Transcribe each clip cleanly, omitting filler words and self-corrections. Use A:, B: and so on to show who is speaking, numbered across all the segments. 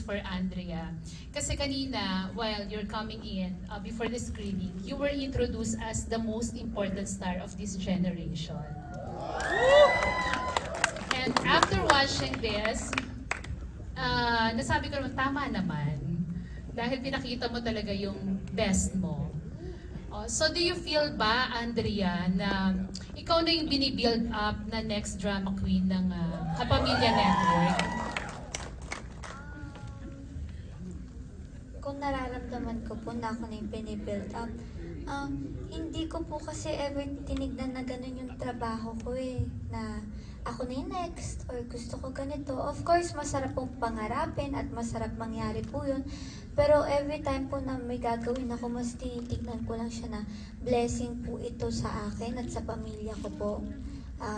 A: for Andrea. Kasi kanina, while you're coming in, before the screening, you were introduced as the most important star of this generation. And after watching this, nasabi ko naman, tama naman. Dahil pinakita mo talaga yung best mo. So do you feel ba, Andrea, na ikaw na yung binibuild up na next drama queen ng Kapamilya Network?
B: Kung nararamdaman ko po na ako na yung binibuild up, hindi ko po kasi ever tinignan na ganun yung trabaho ko na ako na yung next or gusto ko ganito. Of course, masarap pong pangarapin at masarap mangyari po yun. Pero every time po na may gagawin ako, mas tinitignan ko lang siya na blessing po ito sa akin at sa pamilya ko po.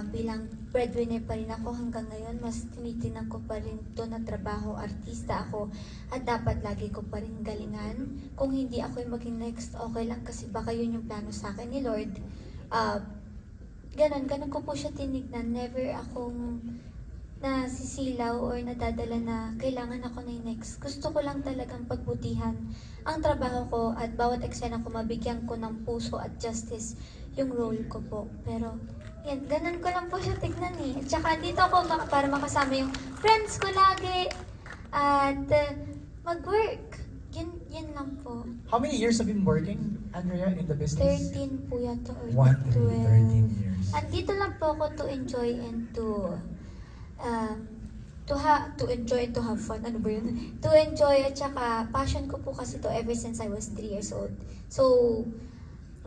B: Bilang breadwinner pa rin ako hanggang ngayon, mas tinitingnan ko pa rin ito na trabaho, artista ako, at dapat lagi ko pa rin galingan. Kung hindi ako yung maging next, okay lang kasi baka yun yung plano sa akin ni Lord. Ganun ko po siya tinignan. Never akong nasisilaw or nadadala na kailangan ako na yung next. Gusto ko lang talagang pagbutihan ang trabaho ko at bawat eksena ko mabigyan ko ng puso at justice yung role ko po. Pero yan, ganun ko lang po siya tignan At saka dito ako para makasama yung friends ko lagi at mag-work. Yun lang po.
C: How many years have you been working, Andrea, in the business?
B: 13 po yata or
C: 13 years.
B: At dito lang po ako to enjoy and to enjoy and to have fun. Ano ba yun? To enjoy at saka passion ko po kasi to ever since I was 3 years old. So,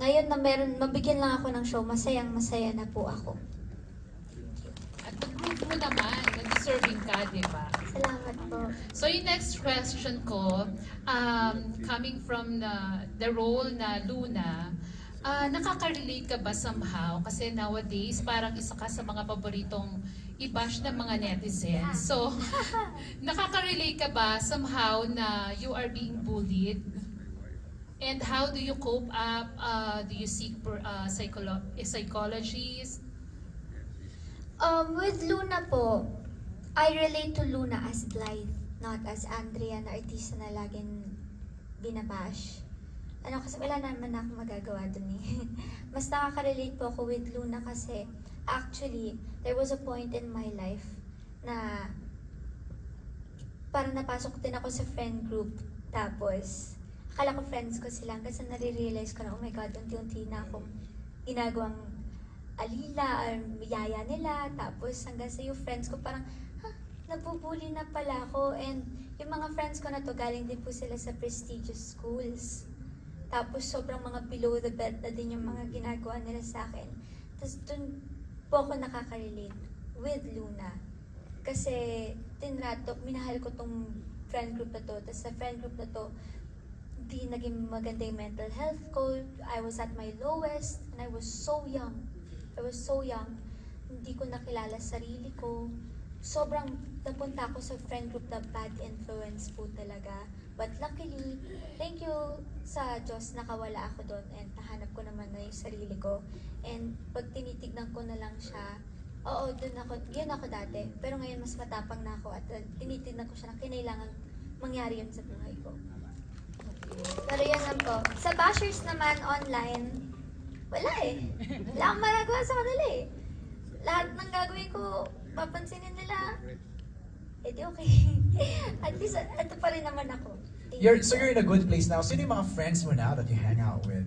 B: ngayon na mabigyan lang ako ng show, masayang-masaya na po ako.
A: At nag-prove mo naman, nag-deserving ka, di ba?
B: Salamat po.
A: So yung next question ko, coming from the role na Luna, nakaka-relate ka ba somehow? Kasi nowadays, parang isa ka sa mga paboritong i-bash ng mga netizens. So, nakaka-relate ka ba somehow na you are being bullied? And how do you cope up? Do you seek psychologists?
B: With Luna po, I relate to Luna as Blythe, not as Andrea na artista na laging binabash. Kasi wala naman ako magagawa dun Mas nakaka-relate po ako with Luna kasi actually, there was a point in my life na parang napasok din ako sa friend group. Tapos, akala ko friends ko sila kasi nare-realize ko na, oh my God, unti-unti na akong ginagawang alila or yaya nila. Tapos hanggang sa yung friends ko parang, nabubuli na pala ako. And yung mga friends ko na to, galing din po sila sa prestigious schools. Tapos sobrang mga below the belt na din yung mga ginagawa nila sa akin. Tapos dun po ako nakaka-relate with Luna. Kasi minahal ko tong friend group na to. Tapos sa friend group na to, di naging maganda yung mental health ko. I was at my lowest and I was so young. Hindi ko nakilala sarili ko. Sobrang napunta ako sa friend group na bad influence po talaga. But luckily, thank you sa Diyos, nakawala ako doon and nahanap ko naman na yung sarili ko. And pag tinitignan ko na lang siya, oo, yun ako dati. Pero ngayon mas matapang na ako at tinitignan ko siya na kinailangan mangyari yun sa buhay ko. Pero yan lang po. Sa bashers naman online, wala Wala akong magagawa sa kanila Lahat ng gagawin ko, papansinin nila. Di okay. At least, ito pa rin naman ako.
C: So you're in a good place now. Sino yung mga friends mo now that you hang out with?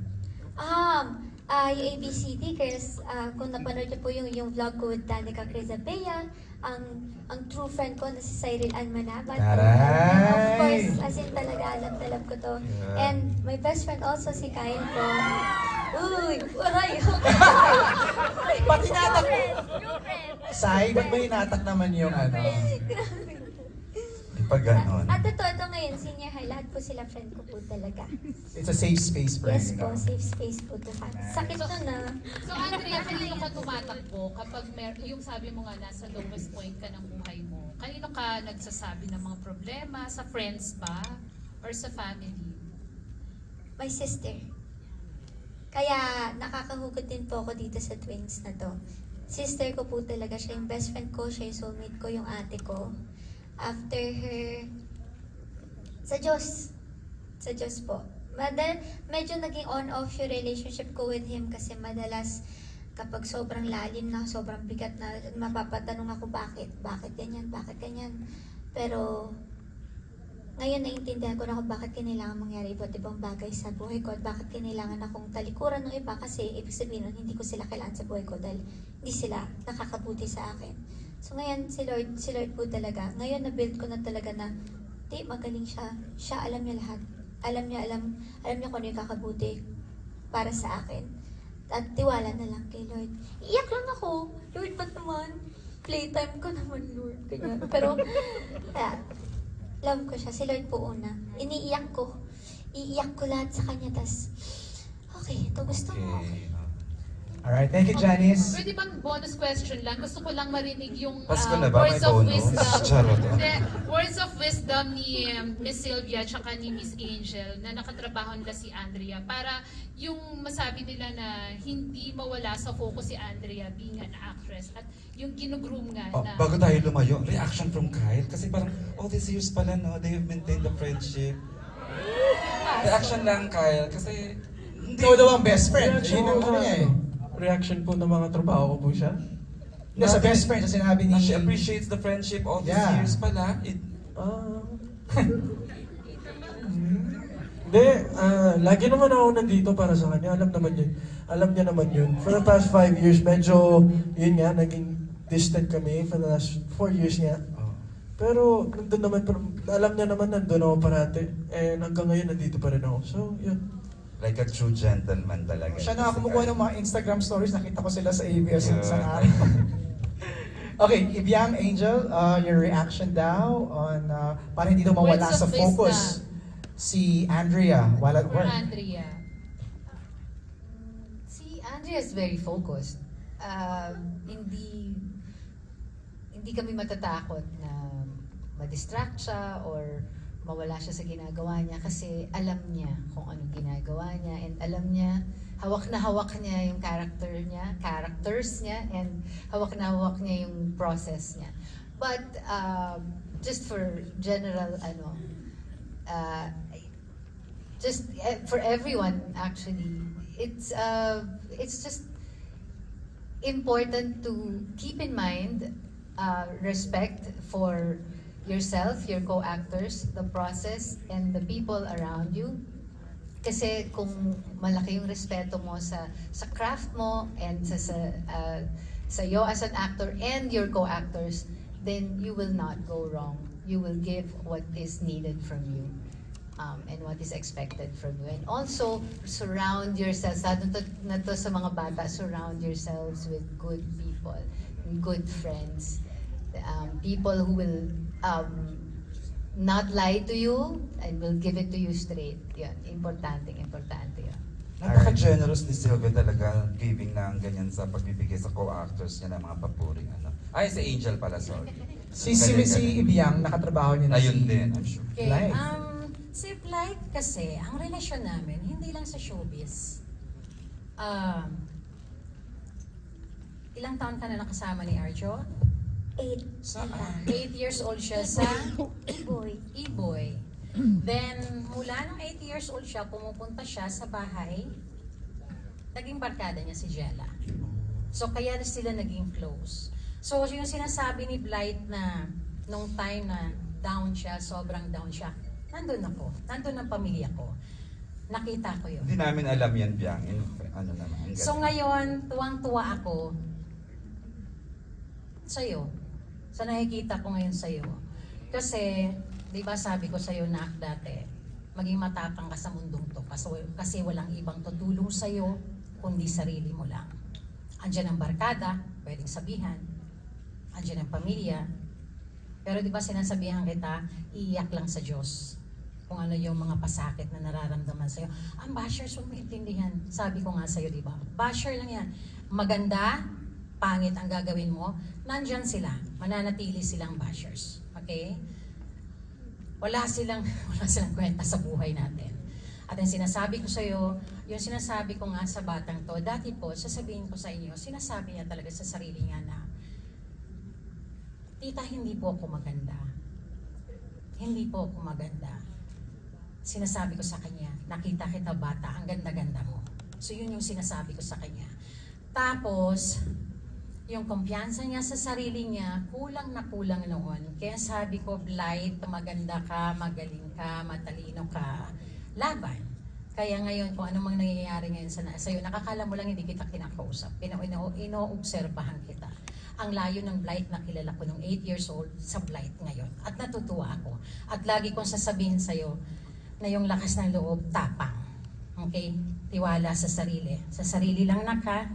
B: Yung ABCD girls, kung napanood niyo po yung vlog ko with Danica Crizabella, ang true friend ko na si Cyril Ann Manabat. Of course, as in talaga, alam ko to. Yeah. And my best friend also, si Kain po. Uy, waray!
C: Pati natak mo! Sai, ba't ba hinatak naman yung Di pa ganon.
B: At ito ngayon, senior high, lahat po sila friend ko po talaga.
C: It's a safe space for
B: Yes po, safe space po to have. Sakit to na.
A: So Andrea, kanino ka tumatakbo kapag yung sabi mo nga nasa lowest point ka ng buhay mo? Kanino ka nagsasabi ng mga problema? Sa friends ba? Or sa family?
B: My sister. Kaya nakakahugot din po ako dito sa twins na to. Sister ko po talaga, siya yung best friend ko, siya yung soulmate ko, yung ate ko. After her Sa Diyos. Sa Diyos po. Medyo naging on-off yung relationship ko with him kasi madalas kapag sobrang lalim na, sobrang bigat na, mapapatanong ako bakit ganyan. Pero ngayon naiintindihan ko na kung bakit kailangan mangyari iba't ibang bagay sa buhay ko at bakit kailangan akong talikuran ng iba kasi ibig sabihin nun, hindi ko sila kailangan sa buhay ko dahil hindi sila nakakabuti sa akin. So ngayon, si Lord po talaga. Ngayon, na-build ko na talaga na, di, magaling siya. Siya, alam niya lahat. Alam niya kung ano yung kakabuti para sa akin. At tiwala na lang kay Lord. Iyak lang ako. Lord, ba't naman? Playtime ko naman, Lord. Ganyan. Pero, love ko siya. Si Lord po una. Iniiyak ko. Iiyak ko lahat sa kanya. Tas, okay, ito gusto mo. Okay.
C: Alright, thank you, Janice.
A: Pwede bang bonus question lang? Gusto ko lang marinig yung
D: Pasko na ba?
A: words
D: May
A: of
D: bonus?
A: wisdom.
D: Charot.
A: Hindi, words of wisdom ni Miss Sylvia tsaka ni Miss Angel na nakatrabaho nila si Andrea para yung masabi nila na hindi mawala sa focus si Andrea being an actress at yung ginugroom nga na...
D: Bago tayo lumayo, reaction from Kyle. Kasi parang, all these years pala, no? They have maintained the friendship. Reaction lang, Kyle. Kasi, hindi.
C: Ikaw daw ang best friend. Yun ang ano niya eh.
E: Reaction po ng mga trabaho ko po siya.
C: Hindi, sa best friend, sa sinabi ni...
D: She appreciates the friendship all these years pala.
E: Hindi, lagi naman ako nandito para sa kanya. Alam niya naman yun. For the past 5 years, medyo, yun nga, naging distant kami for the last 4 years nga. Pero, nandun naman, alam niya naman nandun ako parati. And hanggang ngayon, nandito pa rin ako. So, yun.
D: Like a true gentleman talaga.
C: Siya na kumukuha ng mga Instagram stories, nakita ko sila sa ABS isang araw. Okay, Ibiang, Angel, your reaction daw on para hindi daw mawala
A: Words
C: sa
A: of
C: focus
A: wisdom.
C: si Andrea while at work.
A: Andrea.
F: Si Andrea is very focused. Hindi kami matatakot na ma-distract siya or mawala siya sa ginagawa niya kasi alam niya kung anong ginagawa niya and alam niya, hawak na hawak niya yung characters niya and hawak na hawak niya yung process niya. But just for general just for everyone actually, it's just important to keep in mind respect for yourself, your co-actors, the process, and the people around you. Kasi kung malaki yung respeto mo sa craft mo and sa iyo as an actor and your co-actors, then you will not go wrong. You will give what is needed from you and what is expected from you. And also, surround yourselves, na to sa mga bata, surround yourselves with good people, good friends. People who will not lie to you and will give it to you straight. Yan, importante yun.
D: Napaka-generous ni Sylvia talaga, giving ng ganyan sa pagbibigay sa co-actors niya ng mga papuring ano. Ay, si Angel pala, sorry.
C: Si Ibiang, nakatrabaho niya na
D: Ayun din, I'm sure.
G: Okay,
C: Blythe.
G: si Blythe kasi, ang relasyon namin, hindi lang sa showbiz. Ilang taon ka na nakasama ni Arjo?
B: 8.
G: 8 years old siya sa
B: Boy.
G: E-Boy. Then, mula nung 8 years old siya, pumupunta siya sa bahay. Naging barkada niya si Jella. So, kaya sila naging close. So, yung sinasabi ni Blythe na nung time na down siya, sobrang down siya, nandun ako. Nandun ang pamilya ko. Nakita ko yun.
D: Hindi namin alam yan, Biang. Ano naman.
G: So ngayon, tuwang-tuwa ako sa'yo. Sa nakikita ko ngayon sa'yo. Kasi, di ba sabi ko sa'yo na dati, maging matapang ka sa mundong to. Kasi walang ibang tutulong sa'yo, kundi sarili mo lang. Andiyan ang barkada, pwedeng sabihan. Andiyan ang pamilya. Pero di ba sinasabihan kita, iiyak lang sa Diyos. Kung ano yung mga pasakit na nararamdaman sa'yo. Ang bashers, huwag maintindihan. Sabi ko nga sa'yo, di ba? Basher lang yan. Maganda, pangit ang gagawin mo, nandyan sila. Mananatili silang bashers. Okay? Wala silang kwenta sa buhay natin. At yung sinasabi ko sa'yo, yung sinasabi ko nga sa batang to, dati po, sasabihin ko sa inyo, sinasabi niya talaga sa sarili niya na, Tita, hindi po ako maganda. Hindi po ako maganda. sinasabi ko sa kanya, nakita kita bata, ang ganda-ganda mo. So yun yung sinasabi ko sa kanya. Tapos, yung kumpiyansa niya sa sarili niya, kulang na kulang noon. Kaya sabi ko, Blight, maganda ka, magaling ka, matalino ka, laban. Kaya ngayon, kung ano mang nangyayari ngayon sa'yo, nakakala mo lang hindi kita kinakausap. Inoobserbahan kita. Ang layo ng Blight na kilala ko nung 8 years old sa Blight ngayon. At natutuwa ako. At lagi kong sasabihin sa'yo na yung lakas ng loob, tapang. Okay? Tiwala sa sarili. Sa sarili lang naka.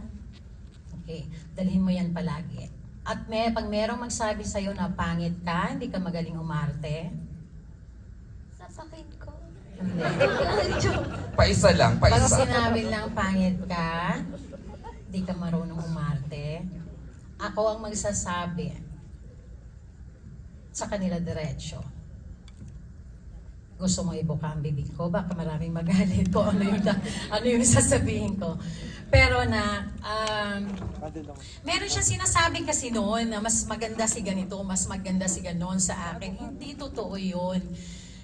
G: Okay? Dalhin mo yan palagi. At pag merong magsabi sa'yo na pangit ka, hindi ka magaling umarte.
B: Sasakin ko.
G: Hindi.
D: Paisa lang,
G: Pag
D: paisa.
G: sinabi lang pangit ka, hindi ka marunong umarte, ako ang magsasabi sa kanila diretso. Gusto mo ibuka ang bibig ko? Baka maraming magalit ko ano yung sasabihin ko. Pero meron siya sinasabi kasi noon na mas maganda si ganito, mas maganda si ganon sa akin. Hindi totoo yun.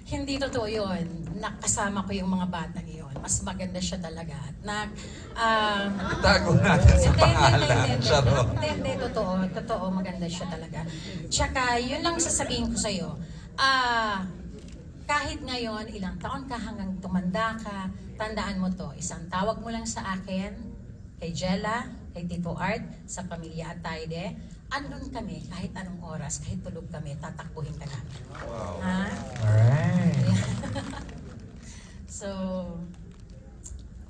G: Hindi totoo yun. Nakasama ko yung mga batang yun. Mas maganda siya talaga.
D: Itago natin sa pangalan. Charot.
G: Hindi, totoo. Totoo, maganda siya talaga. Tsaka, yun lang sasabihin ko sa'yo. Kahit ngayon, ilang taon ka hanggang tumanda ka, tandaan mo to, isang tawag mo lang sa akin, kay Jella, kay Tito Art, sa pamilya Atayde, andun kami, kahit anong oras, kahit tulog kami, tatakbuhin ka namin.
D: Wow.
G: Ha?
C: Alright.
G: So,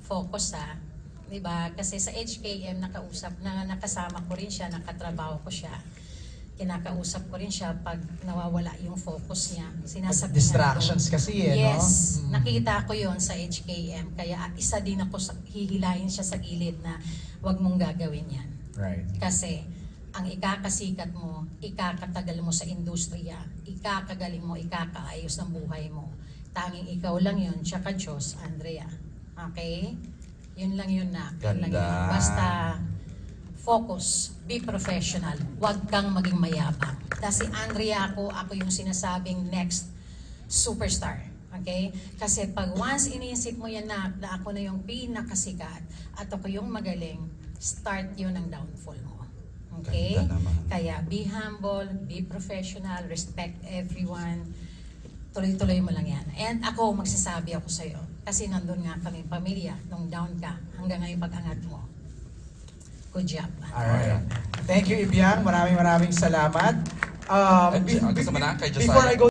G: focus ha. Diba? Kasi sa HKM, nakasama ko rin siya, nakatrabaho ko siya. Kinakausap ko rin siya pag nawawala yung focus niya. Sinasabi
C: Distractions kasi
G: yes,
C: no?
G: nakita ko yon sa HKM. Kaya isa din ako, hihilahin siya sa gilid na wag mong gagawin yan.
C: Right.
G: Kasi ang ikakasikat mo, ikakatagal mo sa industriya, ikakagaling mo, ikakaayos ng buhay mo. Tanging ikaw lang yun, tsaka Diyos, Andrea. Okay? Yun lang yun na. Yun lang yun. Basta focus, be professional, huwag kang maging mayabang. Kasi Andrea ako yung sinasabing next superstar. Okay? Kasi pag once iniisip mo yan na ako na yung pinakasikat at ako yung magaling, start yun ang downfall mo. Okay? Kaya be humble, be professional, respect everyone. Tuloy-tuloy mo lang yan. And ako, magsasabi ako sa'yo. Kasi nandun nga kami pamilya, nung down ka, hanggang ngayon pag-angat mo. Good job.
C: Alright. Thank you, Ibiang. Maraming salamat.
D: Gusto mo na kay Josiah?
C: Before I go